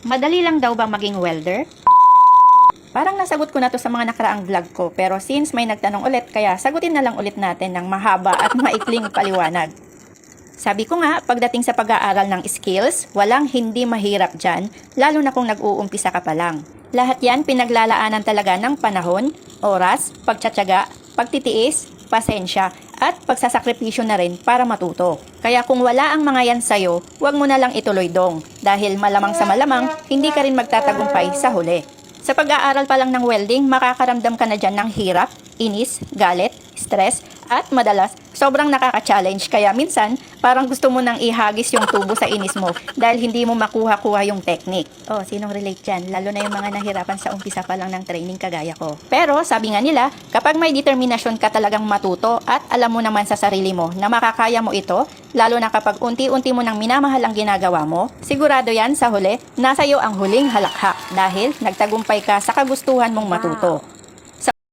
Madali lang daw bang maging welder? Parang nasagot ko na to sa mga nakaraang vlog ko, pero since may nagtanong ulit, kaya sagutin na lang ulit natin ng mahaba at maikling paliwanag. Sabi ko nga, pagdating sa pag-aaral ng skills, walang hindi mahirap dyan, lalo na kung nag-uumpisa ka pa lang. Lahat yan pinaglalaanan talaga ng panahon, oras, pagtsatsaga, pagtitiis, pasensya, at pagsasakripisyo na rin para matuto. Kaya kung wala ang mga yan sa'yo, huwag mo na lang ituloy dong, dahil malamang sa malamang, hindi ka rin magtatagumpay sa huli. Sa pag-aaral pa lang ng welding, makakaramdam ka na dyan ng hirap, inis, galit, stress, at madalas, sobrang nakaka-challenge. Kaya minsan, parang gusto mo nang ihagis yung tubo sa inis mo dahil hindi mo makuha-kuha yung technique. Oh, sinong relate dyan? Lalo na yung mga nahirapan sa umpisa pa lang ng training kagaya ko. Pero, sabi nga nila, kapag may determinasyon ka talagang matuto at alam mo naman sa sarili mo na makakaya mo ito, lalo na kapag unti-unti mo nang minamahal ang ginagawa mo, sigurado yan sa huli, nasa iyo ang huling halakhak dahil nagtagumpay ka sa kagustuhan mong matuto.